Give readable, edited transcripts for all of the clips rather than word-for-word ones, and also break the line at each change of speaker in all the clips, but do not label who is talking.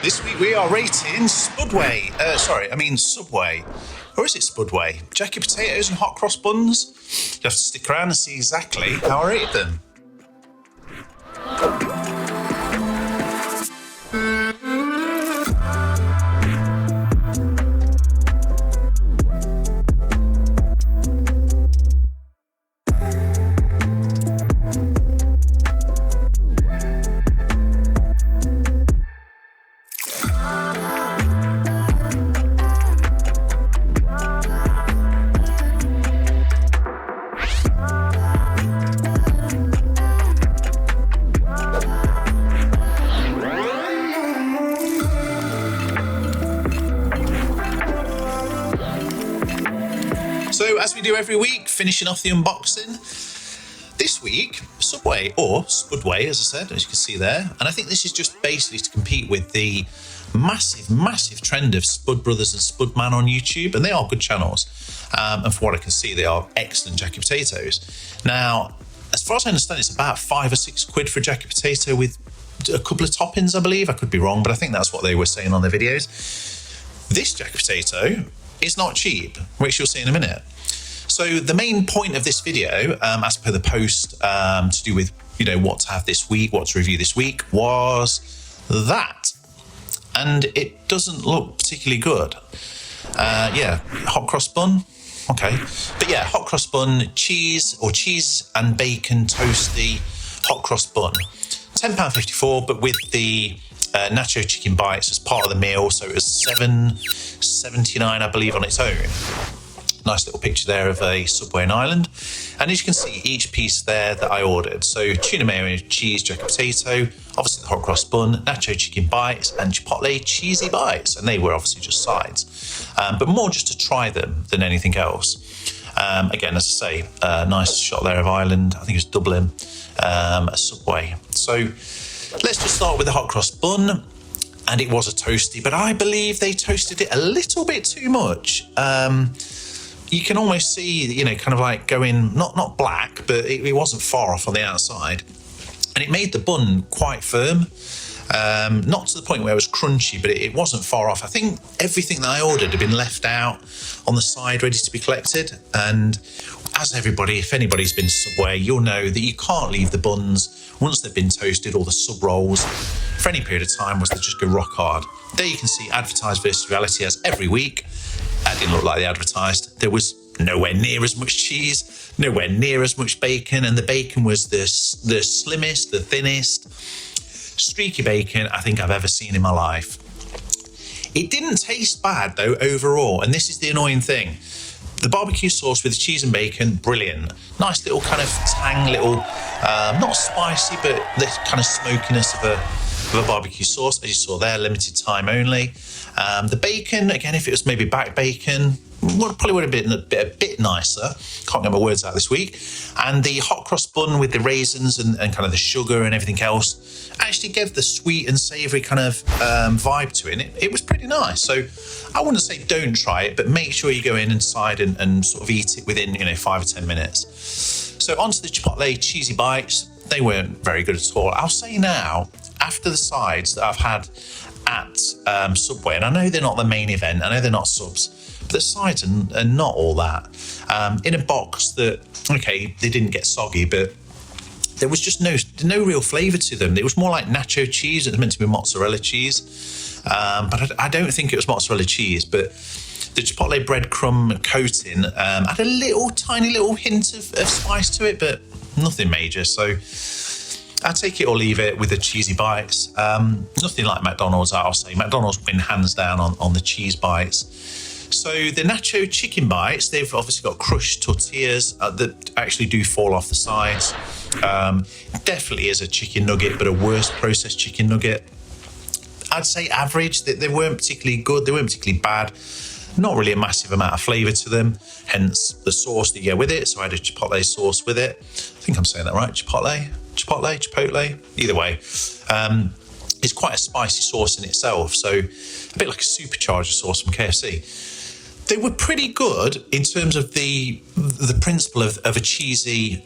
This week we are rating Spudway. Subway. Or is it Spudway? Jacket potatoes and hot cross buns. You have to stick around and see exactly how I rate them. So, as we do every week, finishing off the unboxing. This week, Subway, or Spudway, as I said, as you can see there. And I think this is just basically to compete with the massive trend of Spud Brothers and Spudman on YouTube. And they are good channels. And from what I can see, they are excellent jacket potatoes. Now, as far as I understand, it's about £5 or £6 for a jacket potato with a couple of toppings, I believe. I could be wrong, but I think that's what they were saying on their videos. This jacket potato is not cheap, which you'll see in a minute. So the main point of this video, as per the post, to do with, what to have this week, what to review this week, was that. And it doesn't look particularly good. Hot cross bun. Okay. But yeah, hot cross bun, cheese and bacon toasty hot cross bun. £10.54, but with the nacho chicken bites as part of the meal. So it was $7.79, I believe, on its own. Nice little picture there of a Subway in Ireland. And as you can see, each piece there that I ordered. So tuna mayo cheese jacket potato, obviously the hot cross bun, nacho chicken bites, and Chipotle cheesy bites. And they were obviously just sides, but more just to try them than anything else. Again, as I say, nice shot there of Ireland. I think it's Dublin, a Subway. So let's just start with the hot cross bun. And it was a toasty, but I believe they toasted it a little bit too much. You can almost see, kind of like going, not black, but it wasn't far off on the outside. And it made the bun quite firm. Not to the point where it was crunchy, but it wasn't far off. I think everything that I ordered had been left out on the side, ready to be collected. And as if anybody's been to Subway, you'll know that you can't leave the buns once they've been toasted, or the sub rolls, for any period of time, was they just go rock hard. There you can see advertised versus reality as every week. That didn't look like they advertised. There was nowhere near as much cheese, nowhere near as much bacon, and the bacon was the slimmest, the thinnest, streaky bacon I think I've ever seen in my life. It didn't taste bad though overall, and this is the annoying thing. The barbecue sauce with the cheese and bacon, brilliant. Nice little kind of tang, not spicy, but the kind of smokiness of a barbecue sauce, as you saw there, limited time only. The bacon, again, if it was maybe back bacon, probably would have been a bit nicer. Can't get my words out this week. And the hot cross bun with the raisins and kind of the sugar and everything else actually gave the sweet and savoury kind of vibe to it. It was pretty nice. So I wouldn't say don't try it, but make sure you go inside and sort of eat it within 5 or 10 minutes. So onto the Chipotle cheesy bites. They weren't very good at all. I'll say now, after the sides that I've had at Subway, and I know they're not the main event, I know they're not subs, but the sides are not all that. In a box that, okay, they didn't get soggy, but there was just no real flavour to them. It was more like nacho cheese. It was meant to be mozzarella cheese, but I don't think it was mozzarella cheese. But the Chipotle breadcrumb coating had a tiny little hint of spice to it, but nothing major. So I take it or leave it with the cheesy bites. Nothing like McDonald's, I'll say. McDonald's win hands down on the cheese bites. So the nacho chicken bites, they've obviously got crushed tortillas that actually do fall off the sides. Definitely is a chicken nugget, but a worse processed chicken nugget. I'd say average. They weren't particularly good. They weren't particularly bad. Not really a massive amount of flavour to them, hence the sauce that you get with it. So I had a Chipotle sauce with it. I think I'm saying that right, Chipotle, either way. It's quite a spicy sauce in itself, so a bit like a supercharger sauce from KFC. They were pretty good in terms of the principle of a cheesy,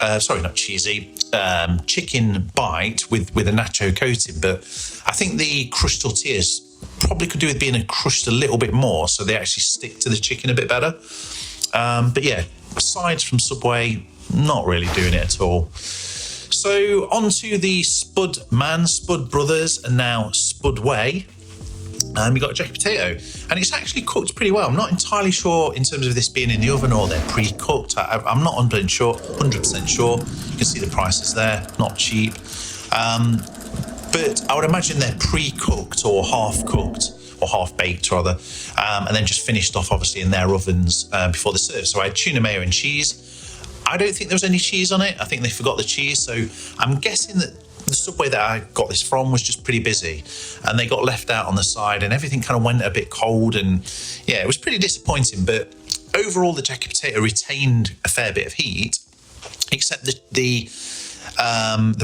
chicken bite with a nacho coating, but I think the crushed tortillas probably could do with being crushed a little bit more so they actually stick to the chicken a bit better. But yeah, aside from Subway, not really doing it at all. So on to the Spud Brothers, and now Spudway. We got a jacket potato, and it's actually cooked pretty well. I'm not entirely sure in terms of this being in the oven or they're pre-cooked. I'm not 100% sure. You can see the prices there, not cheap. But I would imagine they're pre-cooked or half-cooked, or half-baked rather, and then just finished off obviously in their ovens before the serve. So I had tuna, mayo and cheese. I don't think there was any cheese on it. I think they forgot the cheese. So I'm guessing that the Subway that I got this from was just pretty busy, and they got left out on the side, and everything kind of went a bit cold, and yeah, it was pretty disappointing. But overall, the jacket potato retained a fair bit of heat, except the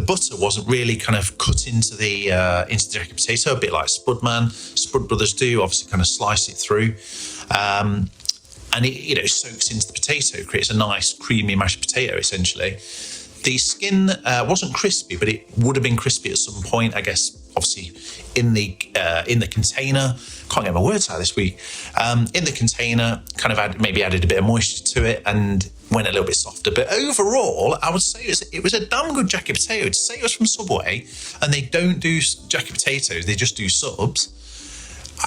butter wasn't really kind of cut into the jacket potato, a bit like Spud Brothers do. Obviously, kind of slice it through. And it soaks into the potato, creates a nice creamy mashed potato essentially. The skin wasn't crispy, but it would have been crispy at some point, I guess. Obviously, in the container, can't get my words out this week. In the container, kind of added a bit of moisture to it and went a little bit softer. But overall, I would say it was a damn good jacket potato. To say it was from Subway, and they don't do jacket potatoes, they just do subs.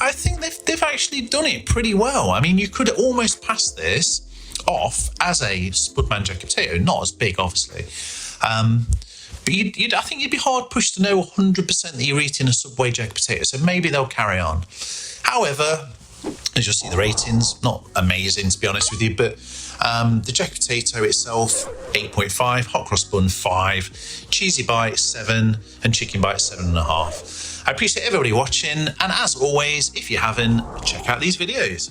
I think they've actually done it pretty well. I mean, you could almost pass this off as a Spudman jacket potato, not as big, obviously. But I think you'd be hard pushed to know 100% that you're eating a Subway jacket potato. So maybe they'll carry on. However, as you'll see, the ratings not amazing to be honest with you, but the jacket potato itself 8.5, Hot Cross Bun 5, Cheesy Bite 7, and Chicken Bite 7.5. I appreciate everybody watching, and as always, if you haven't, check out these videos.